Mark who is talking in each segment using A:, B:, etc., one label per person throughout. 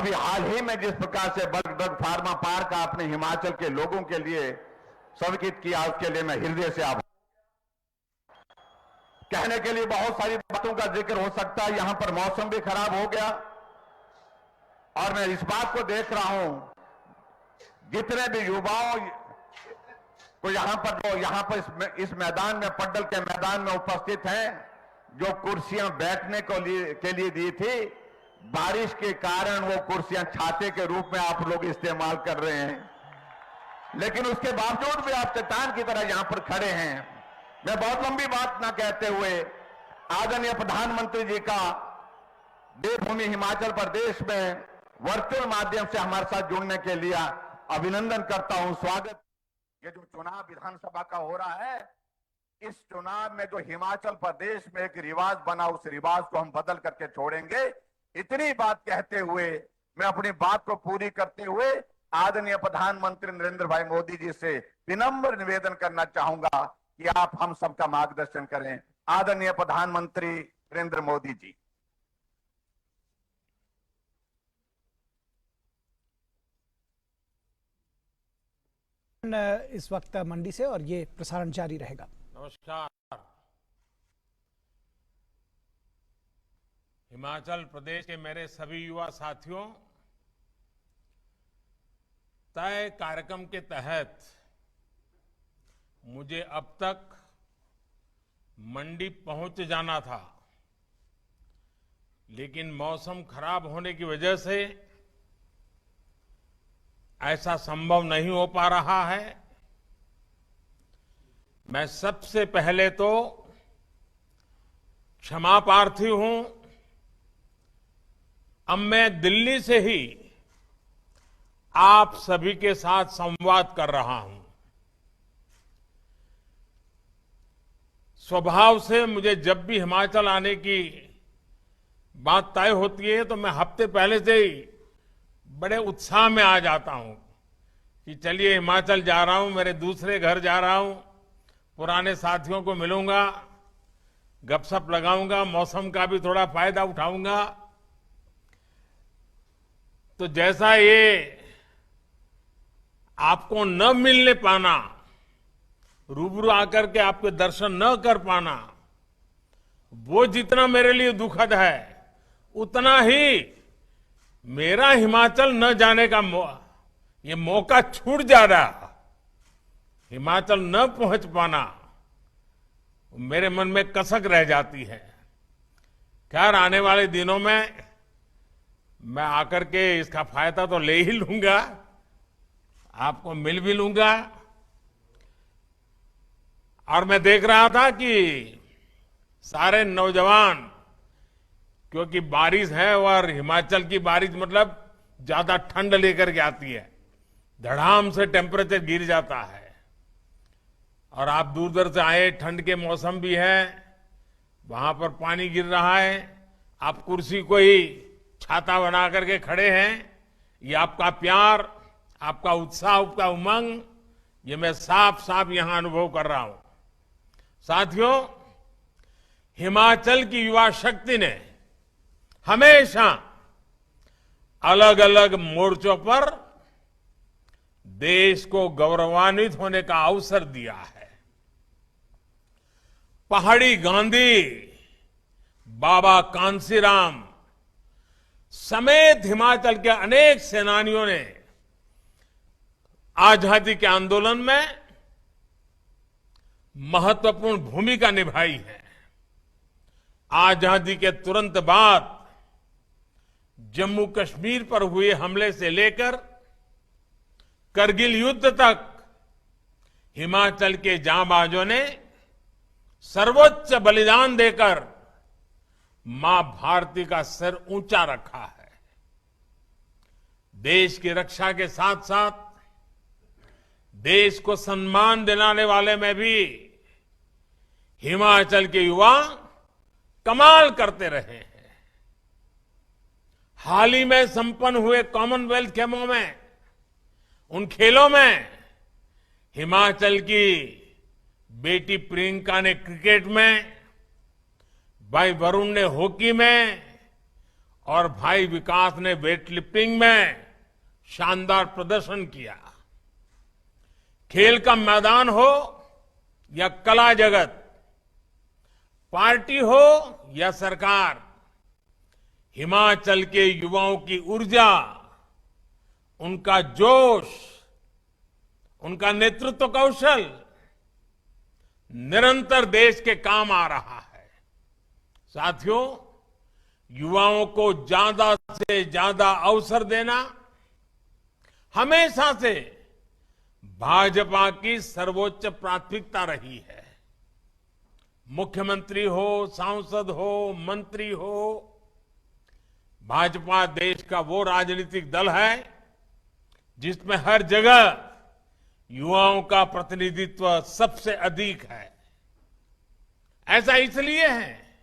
A: अभी हाल ही में जिस प्रकार से बग फार्मा पार्क आपने हिमाचल के लोगों के लिए स्वीकृत किया, उसके लिए मैं हृदय से आभार। कहने के लिए बहुत सारी बातों का जिक्र हो सकता है। यहां पर मौसम भी खराब हो गया और मैं इस बात को देख रहा हूं, जितने भी युवाओं को यहां पर इस मैदान में, पड्डल के मैदान में उपस्थित हैं, जो कुर्सियां बैठने के लिए दी थी, बारिश के कारण वो कुर्सियां छाते के रूप में आप लोग इस्तेमाल कर रहे हैं, लेकिन उसके बावजूद भी आप चट्टान की तरह यहां पर खड़े हैं। मैं बहुत लंबी बात ना कहते हुए आदरणीय प्रधानमंत्री जी का देवभूमि हिमाचल प्रदेश में वर्चुअल माध्यम से हमारे साथ जुड़ने के लिए अभिनंदन करता हूं, स्वागत। ये जो चुनाव विधानसभा का हो रहा है, इस चुनाव में जो हिमाचल प्रदेश में एक रिवाज बना, उस रिवाज को हम बदल करके छोड़ेंगे। इतनी बात कहते हुए मैं अपनी बात को पूरी करते हुए आदरणीय प्रधानमंत्री नरेंद्र भाई मोदी जी से विनम्र निवेदन करना चाहूंगा कि आप हम सबका मार्गदर्शन करें। आदरणीय प्रधानमंत्री नरेंद्र मोदी जी।
B: इस वक्त मंडी से, और ये प्रसारण जारी रहेगा।
C: नमस्कार। हिमाचल प्रदेश के मेरे सभी युवा साथियों, तय कार्यक्रम के तहत मुझे अब तक मंडी पहुंच जाना था, लेकिन मौसम खराब होने की वजह से ऐसा संभव नहीं हो पा रहा है। मैं सबसे पहले तो क्षमा प्रार्थी हूं। अब मैं दिल्ली से ही आप सभी के साथ संवाद कर रहा हूं। स्वभाव से मुझे जब भी हिमाचल आने की बात तय होती है तो मैं हफ्ते पहले से ही बड़े उत्साह में आ जाता हूं कि चलिए हिमाचल जा रहा हूं, मेरे दूसरे घर जा रहा हूं, पुराने साथियों को मिलूंगा, गपशप लगाऊंगा, मौसम का भी थोड़ा फायदा उठाऊंगा। तो जैसा ये आपको न मिलने पाना, रूबरू आकर के आपके दर्शन न कर पाना, वो जितना मेरे लिए दुखद है, उतना ही मेरा हिमाचल न जाने का ये मौका छूट जा रहा, हिमाचल न पहुंच पाना मेरे मन में कसक रह जाती है। खैर, आने वाले दिनों में मैं आकर के इसका फायदा तो ले ही लूंगा, आपको मिल भी लूंगा। और मैं देख रहा था कि सारे नौजवान, क्योंकि बारिश है और हिमाचल की बारिश मतलब ज्यादा ठंड लेकर के आती है, धड़ाम से टेम्परेचर गिर जाता है। और आप दूर दूर से आए, ठंड के मौसम भी है, वहां पर पानी गिर रहा है, आप कुर्सी को ही छाता बना करके खड़े हैं। ये आपका प्यार, आपका उत्साह, आपका उमंग, ये मैं साफ साफ यहां अनुभव कर रहा हूं। साथियों, हिमाचल की युवा शक्ति ने हमेशा अलग अलग मोर्चों पर देश को गौरवान्वित होने का अवसर दिया है। पहाड़ी गांधी, बाबा कांसीराम समेत हिमाचल के अनेक सेनानियों ने आजादी के आंदोलन में महत्वपूर्ण भूमिका निभाई है। आजादी के तुरंत बाद जम्मू कश्मीर पर हुए हमले से लेकर करगिल युद्ध तक हिमाचल के जांबाजों ने सर्वोच्च बलिदान देकर मां भारती का सिर ऊंचा रखा है। देश की रक्षा के साथ साथ देश को सम्मान दिलाने वाले में भी हिमाचल के युवा कमाल करते रहे हैं। हाल ही में संपन्न हुए कॉमनवेल्थ गेमों में, उन खेलों में हिमाचल की बेटी प्रियंका ने क्रिकेट में, भाई वरुण ने हॉकी में और भाई विकास ने वेट लिफ्टिंग में शानदार प्रदर्शन किया। खेल का मैदान हो या कला जगत, पार्टी हो या सरकार, हिमाचल के युवाओं की ऊर्जा, उनका जोश, उनका नेतृत्व कौशल निरंतर देश के काम आ रहा है। साथियों, युवाओं को ज्यादा से ज्यादा अवसर देना हमेशा से भाजपा की सर्वोच्च प्राथमिकता रही है। मुख्यमंत्री हो, सांसद हो, मंत्री हो, भाजपा देश का वो राजनीतिक दल है जिसमें हर जगह युवाओं का प्रतिनिधित्व सबसे अधिक है। ऐसा इसलिए है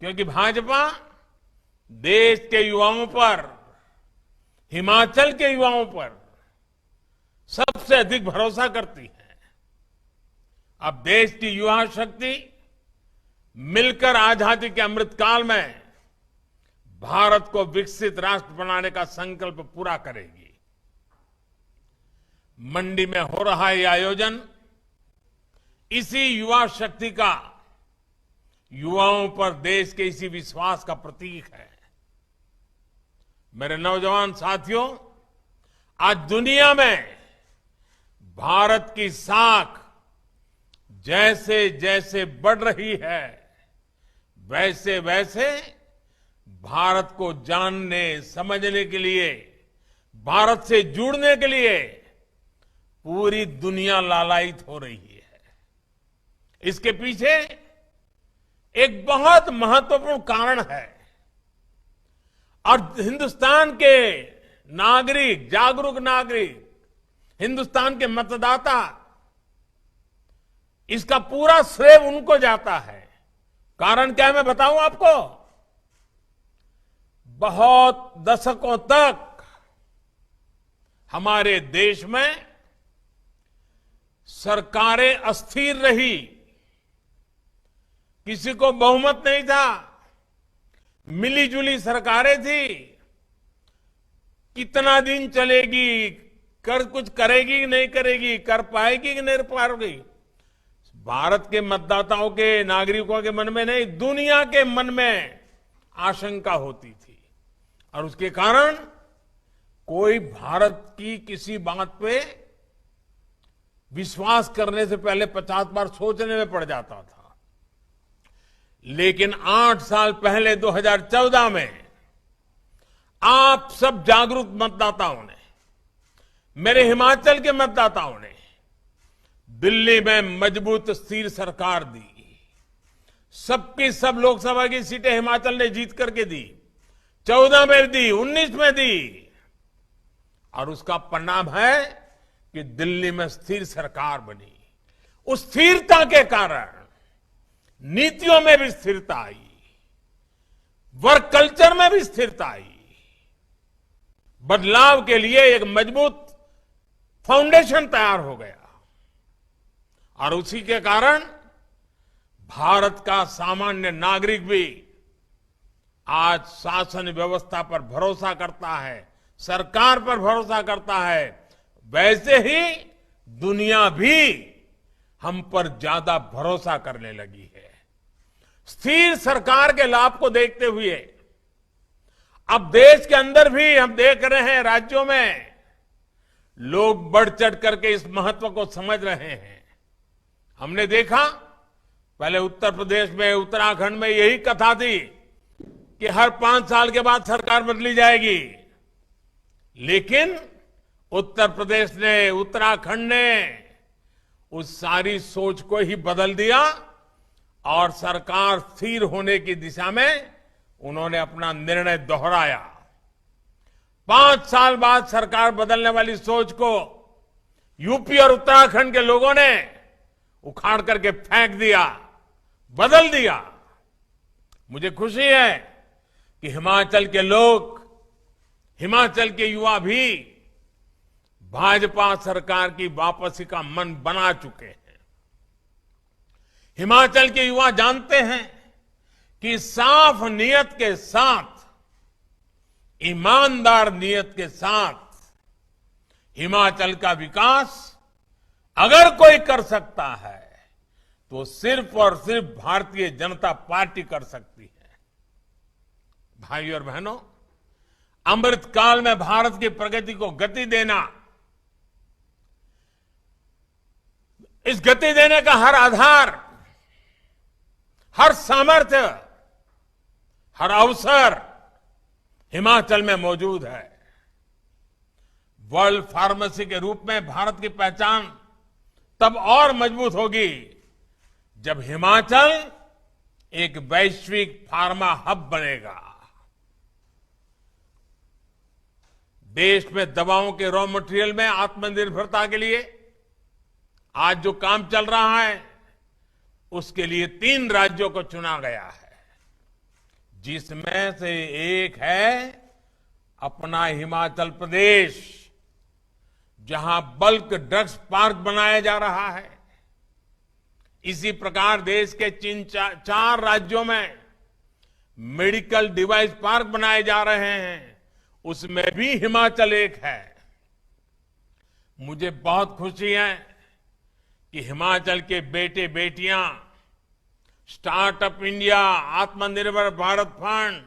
C: क्योंकि भाजपा देश के युवाओं पर, हिमाचल के युवाओं पर सबसे अधिक भरोसा करती है। अब देश की युवा शक्ति मिलकर आजादी के अमृतकाल में भारत को विकसित राष्ट्र बनाने का संकल्प पूरा करेगी। मंडी में हो रहा यह आयोजन इसी युवा शक्ति का, युवाओं पर देश के इसी विश्वास का प्रतीक है। मेरे नौजवान साथियों, आज दुनिया में भारत की साख जैसे जैसे बढ़ रही है, वैसे वैसे भारत को जानने, समझने के लिए, भारत से जुड़ने के लिए पूरी दुनिया लालायित हो रही है। इसके पीछे एक बहुत महत्वपूर्ण कारण है और हिंदुस्तान के नागरिक, जागरूक नागरिक, हिंदुस्तान के मतदाता, इसका पूरा श्रेय उनको जाता है। कारण क्या है मैं बताऊं आपको। बहुत दशकों तक हमारे देश में सरकारें अस्थिर रही, किसी को बहुमत नहीं था, मिली-जुली सरकारें थी। कितना दिन चलेगी, कुछ करेगी कि नहीं करेगी, कर पाएगी कि नहीं पाएगी, भारत के मतदाताओं के, नागरिकों के मन में नहीं, दुनिया के मन में आशंका होती थी। और उसके कारण कोई भारत की किसी बात पे विश्वास करने से पहले 50 बार सोचने में पड़ जाता था। लेकिन 8 साल पहले 2014 में आप सब जागरूक मतदाताओं ने, मेरे हिमाचल के मतदाताओं ने दिल्ली में मजबूत स्थिर सरकार दी। सबकी सब लोकसभा की सीटें हिमाचल ने जीत करके दी, 14 में दी, 19 में दी। और उसका परिणाम है कि दिल्ली में स्थिर सरकार बनी। उस स्थिरता के कारण नीतियों में भी स्थिरता आई, वर्क कल्चर में भी स्थिरता आई। बदलाव के लिए एक मजबूत फाउंडेशन तैयार हो गया और उसी के कारण भारत का सामान्य नागरिक भी आज शासन व्यवस्था पर भरोसा करता है, सरकार पर भरोसा करता है। वैसे ही दुनिया भी हम पर ज्यादा भरोसा करने लगी है। स्थिर सरकार के लाभ को देखते हुए अब देश के अंदर भी हम देख रहे हैं, राज्यों में लोग बढ़ चढ़ करके इस महत्व को समझ रहे हैं। हमने देखा पहले उत्तर प्रदेश में, उत्तराखंड में यही कथा थी कि हर 5 साल के बाद सरकार बदली जाएगी। लेकिन उत्तर प्रदेश ने, उत्तराखंड ने उस सारी सोच को ही बदल दिया और सरकार स्थिर होने की दिशा में उन्होंने अपना निर्णय दोहराया। 5 साल बाद सरकार बदलने वाली सोच को यूपी और उत्तराखंड के लोगों ने उखाड़ करके फेंक दिया, बदल दिया। मुझे खुशी है कि हिमाचल के लोग, हिमाचल के युवा भी भाजपा सरकार की वापसी का मन बना चुके हैं। हिमाचल के युवा जानते हैं कि साफ नियत के साथ ईमानदार नियत के साथ हिमाचल का विकास अगर कोई कर सकता है तो सिर्फ और सिर्फ भारतीय जनता पार्टी कर सकती है। भाइयों और बहनों, अमृतकाल में भारत की प्रगति को गति देना, इस गति देने का हर आधार, हर सामर्थ्य, हर अवसर हिमाचल में मौजूद है। वर्ल्ड फार्मेसी के रूप में भारत की पहचान तब और मजबूत होगी जब हिमाचल एक वैश्विक फार्मा हब बनेगा। देश में दवाओं के रॉ मटेरियल में आत्मनिर्भरता के लिए आज जो काम चल रहा है, उसके लिए 3 राज्यों को चुना गया है, जिसमें से एक है अपना हिमाचल प्रदेश, जहां बल्क ड्रग्स पार्क बनाया जा रहा है। इसी प्रकार देश के 4 राज्यों में मेडिकल डिवाइस पार्क बनाए जा रहे हैं, उसमें भी हिमाचल एक है। मुझे बहुत खुशी है कि हिमाचल के बेटे बेटियां स्टार्टअप इंडिया, आत्मनिर्भर भारत फंड,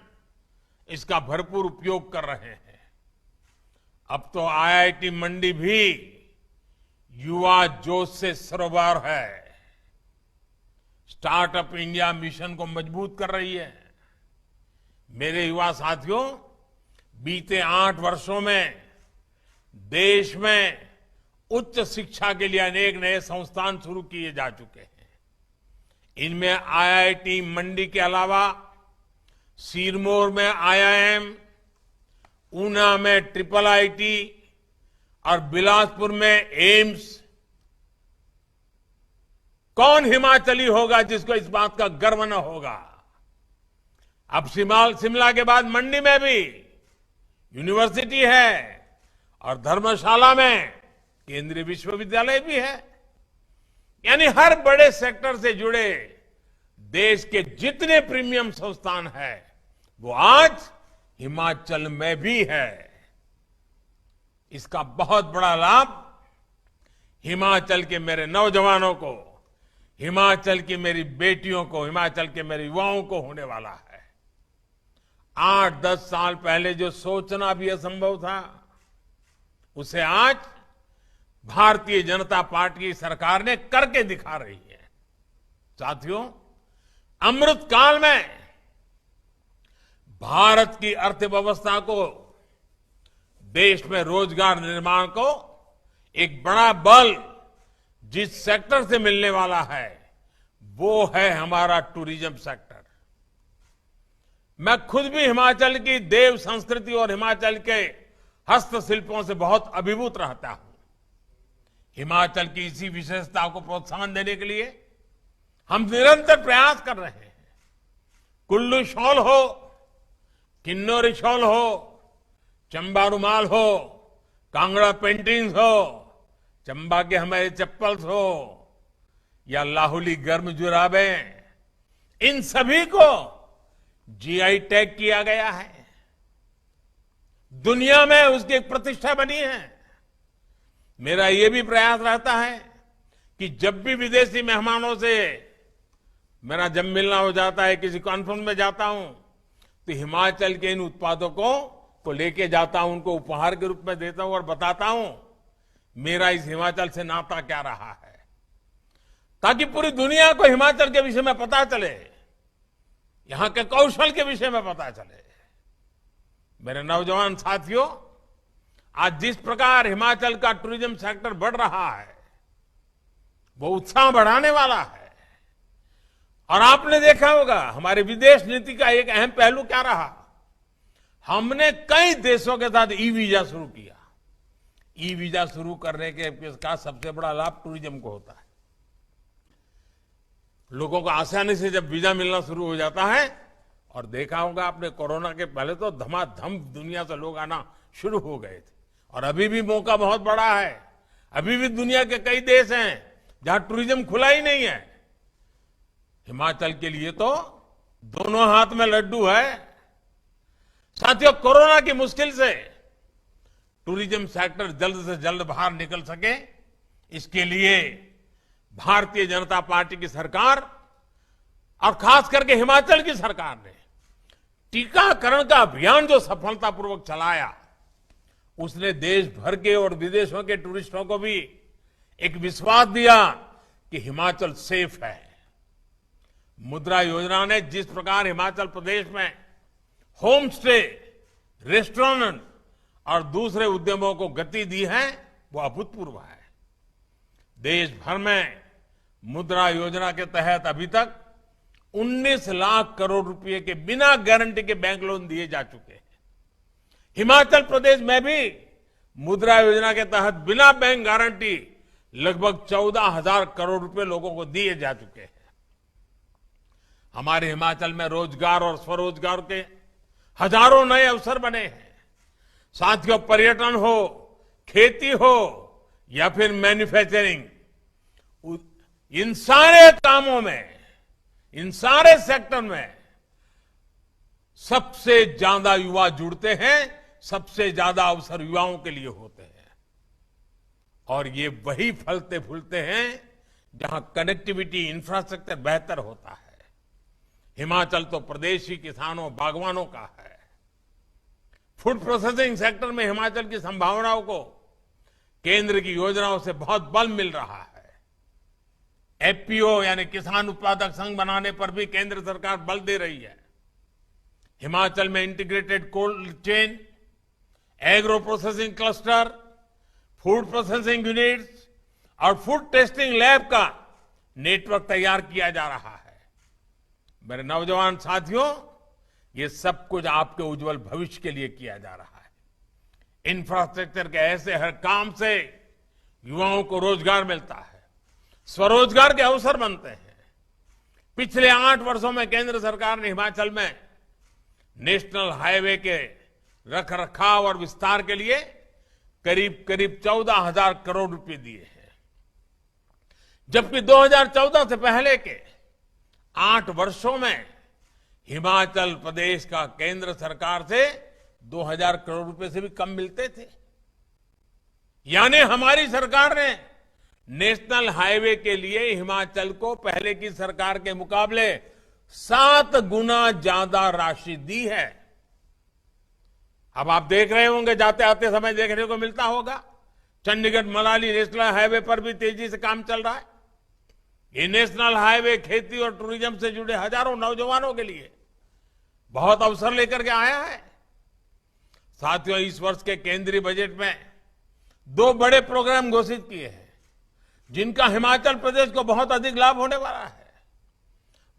C: इसका भरपूर उपयोग कर रहे हैं। अब तो आईआईटी मंडी भी युवा जोश से सरोवर है, स्टार्टअप इंडिया मिशन को मजबूत कर रही है। मेरे युवा साथियों, बीते 8 वर्षों में देश में उच्च शिक्षा के लिए अनेक नए संस्थान शुरू किए जा चुके हैं। इनमें आईआईटी मंडी के अलावा सिरमौर में आईआईएम, ऊना में ट्रिपल आईटी और बिलासपुर में एम्स। कौन हिमाचली होगा जिसको इस बात का गर्व न होगा? अब शिमला के बाद मंडी में भी यूनिवर्सिटी है और धर्मशाला में केंद्रीय विश्वविद्यालय भी है। यानी हर बड़े सेक्टर से जुड़े देश के जितने प्रीमियम संस्थान हैं, वो आज हिमाचल में भी है। इसका बहुत बड़ा लाभ हिमाचल के मेरे नौजवानों को, हिमाचल की मेरी बेटियों को, हिमाचल के मेरे युवाओं को होने वाला है। 8-10 साल पहले जो सोचना भी असंभव था, उसे आज भारतीय जनता पार्टी की सरकार ने करके दिखा रही है। साथियों, अमृत काल में भारत की अर्थव्यवस्था को, देश में रोजगार निर्माण को एक बड़ा बल जिस सेक्टर से मिलने वाला है, वो है हमारा टूरिज्म सेक्टर। मैं खुद भी हिमाचल की देव संस्कृति और हिमाचल के हस्तशिल्पों से बहुत अभिभूत रहता हूं। हिमाचल की इसी विशेषता को प्रोत्साहन देने के लिए हम निरंतर प्रयास कर रहे हैं। कुल्लू शॉल हो, किन्नौरी शॉल हो, चंबा रुमाल हो, कांगड़ा पेंटिंग्स हो, चंबा के हमारे चप्पल्स हो, या लाहुली गर्म जुराबे, इन सभी को जीआई टैग किया गया है। दुनिया में उसकी एक प्रतिष्ठा बनी है। मेरा यह भी प्रयास रहता है कि जब भी विदेशी मेहमानों से मेरा जब मिलना हो जाता है, किसी कॉन्फ्रेंस में जाता हूं, तो हिमाचल के इन उत्पादों को लेके जाता हूं, उनको उपहार के रूप में देता हूं और बताता हूं मेरा इस हिमाचल से नाता क्या रहा है, ताकि पूरी दुनिया को हिमाचल के विषय में पता चले, यहां के कौशल के विषय में पता चले। मेरे नौजवान साथियों, आज जिस प्रकार हिमाचल का टूरिज्म सेक्टर बढ़ रहा है, वो उत्साह बढ़ाने वाला है। और आपने देखा होगा हमारे विदेश नीति का एक अहम पहलू क्या रहा, हमने कई देशों के साथ ई वीजा शुरू किया। ई वीजा शुरू करने के का सबसे बड़ा लाभ टूरिज्म को होता है। लोगों को आसानी से जब वीजा मिलना शुरू हो जाता है, और देखा होगा आपने कोरोना के पहले तो धमाधम दुनिया से लोग आना शुरू हो गए थे, और अभी भी मौका बहुत बड़ा है। अभी भी दुनिया के कई देश हैं जहां टूरिज्म खुला ही नहीं है। हिमाचल के लिए तो दोनों हाथ में लड्डू है। साथियों, कोरोना की मुश्किल से टूरिज्म सेक्टर जल्द से जल्द बाहर निकल सके, इसके लिए भारतीय जनता पार्टी की सरकार और खास करके हिमाचल की सरकार ने टीकाकरण का अभियान जो सफलतापूर्वक चलाया, उसने देश भर के और विदेशों के टूरिस्टों को भी एक विश्वास दिया कि हिमाचल सेफ है। मुद्रा योजना ने जिस प्रकार हिमाचल प्रदेश में होम स्टे, रेस्टोरेंट और दूसरे उद्यमों को गति दी है, वो अभूतपूर्व है। देश भर में मुद्रा योजना के तहत अभी तक 19 लाख करोड़ रुपए के बिना गारंटी के बैंक लोन दिए जा चुके हैं। हिमाचल प्रदेश में भी मुद्रा योजना के तहत बिना बैंक गारंटी लगभग 14,000 करोड़ रुपए लोगों को दिए जा चुके हैं। हमारे हिमाचल में रोजगार और स्वरोजगार के हजारों नए अवसर बने हैं। साथियों, पर्यटन हो, खेती हो या फिर मैन्युफैक्चरिंग, इन सारे कामों में, इन सारे सेक्टर में सबसे ज्यादा युवा जुड़ते हैं, सबसे ज्यादा अवसर युवाओं के लिए होते हैं। और ये वही फलते फूलते हैं जहां कनेक्टिविटी, इंफ्रास्ट्रक्चर बेहतर होता है। हिमाचल तो प्रदेशी किसानों, बागवानों का है। फूड प्रोसेसिंग सेक्टर में हिमाचल की संभावनाओं को केंद्र की योजनाओं से बहुत बल मिल रहा है। एफपीओ यानी किसान उत्पादक संघ बनाने पर भी केंद्र सरकार बल दे रही है। हिमाचल में integrated cold chain, agro processing cluster, food processing units और फूड टेस्टिंग लैब का नेटवर्क तैयार किया जा रहा है। मेरे नौजवान साथियों, ये सब कुछ आपके उज्जवल भविष्य के लिए किया जा रहा है। इंफ्रास्ट्रक्चर के ऐसे हर काम से युवाओं को रोजगार मिलता है, स्वरोजगार के अवसर बनते हैं। पिछले 8 वर्षों में केंद्र सरकार ने हिमाचल में नेशनल हाईवे के रखरखाव और विस्तार के लिए करीब 14,000 करोड़ रुपए दिए हैं, जबकि 2014 से पहले के 8 वर्षों में हिमाचल प्रदेश का केंद्र सरकार से 2,000 करोड़ रुपए से भी कम मिलते थे। यानी हमारी सरकार ने नेशनल हाईवे के लिए हिमाचल को पहले की सरकार के मुकाबले 7 गुना ज्यादा राशि दी है। अब आप देख रहे होंगे, जाते आते समय देखने को मिलता होगा, चंडीगढ़ मनाली नेशनल हाईवे पर भी तेजी से काम चल रहा है। ये नेशनल हाईवे खेती और टूरिज्म से जुड़े हजारों नौजवानों के लिए बहुत अवसर लेकर के आया है। साथियों, इस वर्ष के केंद्रीय बजट में 2 बड़े प्रोग्राम घोषित किए हैं, जिनका हिमाचल प्रदेश को बहुत अधिक लाभ होने वाला है।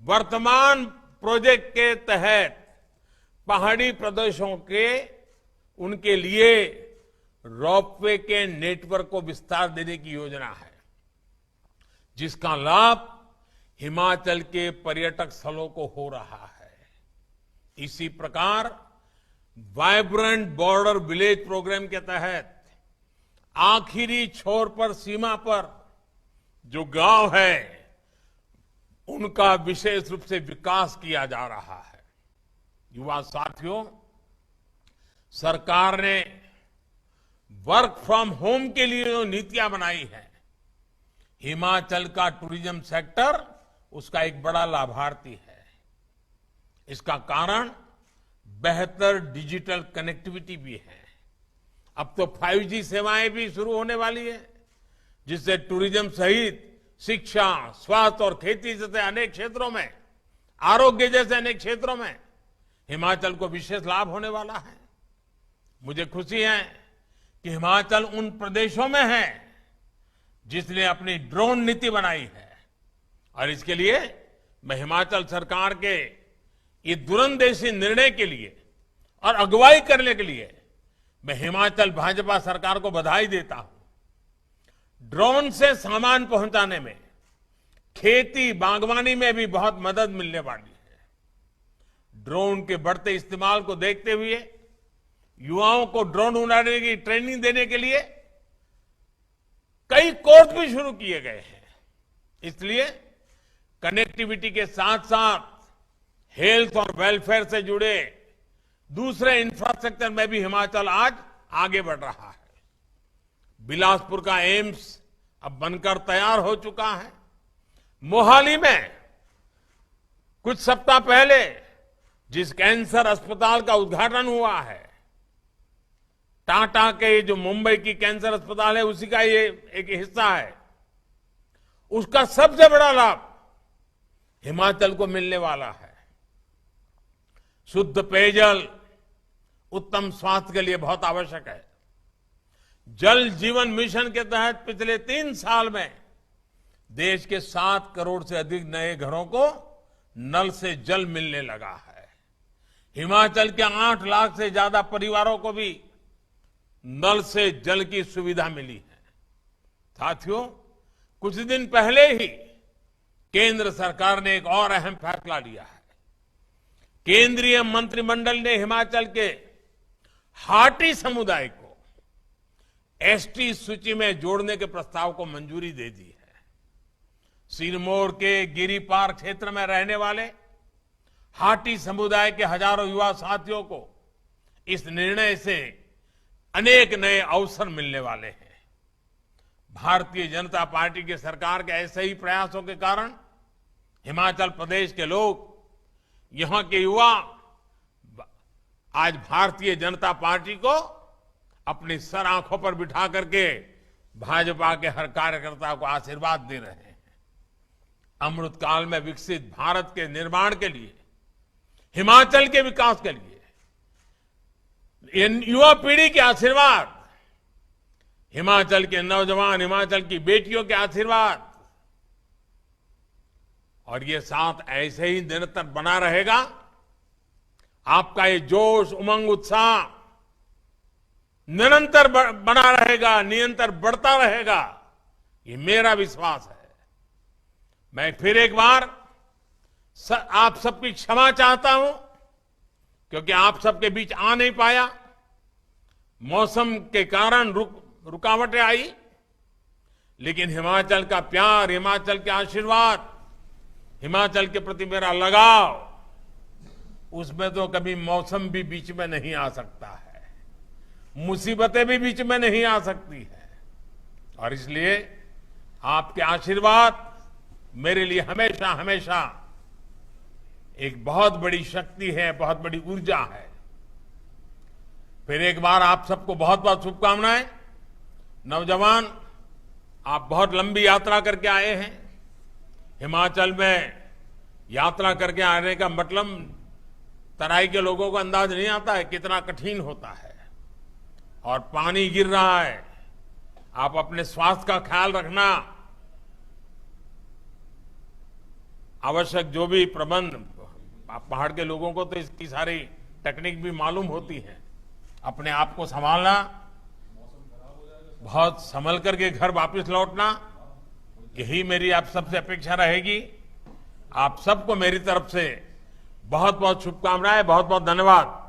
C: वर्तमान प्रोजेक्ट के तहत पहाड़ी प्रदेशों के उनके लिए रोपवे के नेटवर्क को विस्तार देने की योजना है, जिसका लाभ हिमाचल के पर्यटक स्थलों को हो रहा है। इसी प्रकार वाइब्रेंट बॉर्डर विलेज प्रोग्राम के तहत आखिरी छोर पर, सीमा पर जो गांव है, उनका विशेष रूप से विकास किया जा रहा है। युवा साथियों, सरकार ने वर्क फ्रॉम होम के लिए जो नीतियां बनाई है, हिमाचल का टूरिज्म सेक्टर उसका एक बड़ा लाभार्थी है। इसका कारण बेहतर डिजिटल कनेक्टिविटी भी है। अब तो 5G सेवाएं भी शुरू होने वाली है, जिससे टूरिज्म सहित शिक्षा, स्वास्थ्य और खेती जैसे अनेक क्षेत्रों में, आरोग्य जैसे अनेक क्षेत्रों में हिमाचल को विशेष लाभ होने वाला है। मुझे खुशी है कि हिमाचल उन प्रदेशों में है जिसने अपनी ड्रोन नीति बनाई है, और इसके लिए मैं हिमाचल सरकार के ये दूरंदेशी निर्णय के लिए और अगुवाई करने के लिए मैं हिमाचल भाजपा सरकार को बधाई देता हूं। ड्रोन से सामान पहुंचाने में, खेती बागवानी में भी बहुत मदद मिलने वाली है। ड्रोन के बढ़ते इस्तेमाल को देखते हुए युवाओं को ड्रोन उड़ाने की ट्रेनिंग देने के लिए कई कोर्स भी शुरू किए गए हैं। इसलिए कनेक्टिविटी के साथ साथ हेल्थ और वेलफेयर से जुड़े दूसरे इंफ्रास्ट्रक्चर में भी हिमाचल आज आगे बढ़ रहा है। बिलासपुर का एम्स अब बनकर तैयार हो चुका है। मोहाली में कुछ सप्ताह पहले जिस कैंसर अस्पताल का उद्घाटन हुआ है, टाटा के जो मुंबई की कैंसर अस्पताल है उसी का ये एक हिस्सा है, उसका सबसे बड़ा लाभ हिमाचल को मिलने वाला है। शुद्ध पेयजल उत्तम स्वास्थ्य के लिए बहुत आवश्यक है। जल जीवन मिशन के तहत पिछले 3 साल में देश के 7 करोड़ से अधिक नए घरों को नल से जल मिलने लगा है। हिमाचल के 8 लाख से ज्यादा परिवारों को भी नल से जल की सुविधा मिली है। साथियों, कुछ दिन पहले ही केंद्र सरकार ने एक और अहम फैसला लिया है। केंद्रीय मंत्रिमंडल ने हिमाचल के हाटी समुदाय को एसटी सूची में जोड़ने के प्रस्ताव को मंजूरी दे दी है। सिरमौर के गिरिपार क्षेत्र में रहने वाले हाटी समुदाय के हजारों युवा साथियों को इस निर्णय से अनेक नए अवसर मिलने वाले हैं। भारतीय जनता पार्टी की सरकार के ऐसे ही प्रयासों के कारण हिमाचल प्रदेश के लोग, यहां के युवा आज भारतीय जनता पार्टी को अपनी सर आंखों पर बिठा करके भाजपा के हर कार्यकर्ता को आशीर्वाद दे रहे हैं। अमृतकाल में विकसित भारत के निर्माण के लिए, हिमाचल के विकास के लिए युवा पीढ़ी के आशीर्वाद, हिमाचल के नौजवान, हिमाचल की बेटियों के आशीर्वाद, और ये साथ ऐसे ही निरंतर बना रहेगा। आपका ये जोश, उमंग, उत्साह निरंतर बना रहेगा, निरंतर बढ़ता रहेगा, ये मेरा विश्वास है। मैं फिर एक बार आप सबकी क्षमा चाहता हूं, क्योंकि आप सबके बीच आ नहीं पाया। मौसम के कारण रुकावटें आई, लेकिन हिमाचल का प्यार, हिमाचल के आशीर्वाद, हिमाचल के प्रति मेरा लगाव, उसमें तो कभी मौसम भी बीच में नहीं आ सकता है, मुसीबतें भी बीच में नहीं आ सकती है। और इसलिए आपके आशीर्वाद मेरे लिए हमेशा हमेशा एक बहुत बड़ी शक्ति है, बहुत बड़ी ऊर्जा है। फिर एक बार आप सबको बहुत बहुत शुभकामनाएं। नौजवान, आप बहुत लंबी यात्रा करके आए हैं। हिमाचल में यात्रा करके आने का मतलब तराई के लोगों को अंदाज नहीं आता है कितना कठिन होता है, और पानी गिर रहा है। आप अपने स्वास्थ्य का ख्याल रखना, आवश्यक जो भी प्रबंध, आप पहाड़ के लोगों को तो इसकी सारी टेक्निक भी मालूम होती है। अपने आप को संभालना, बहुत संभल करके घर वापस लौटना, यही मेरी आप सबसे अपेक्षा रहेगी। आप सबको मेरी तरफ से बहुत बहुत शुभकामनाएं, बहुत बहुत धन्यवाद।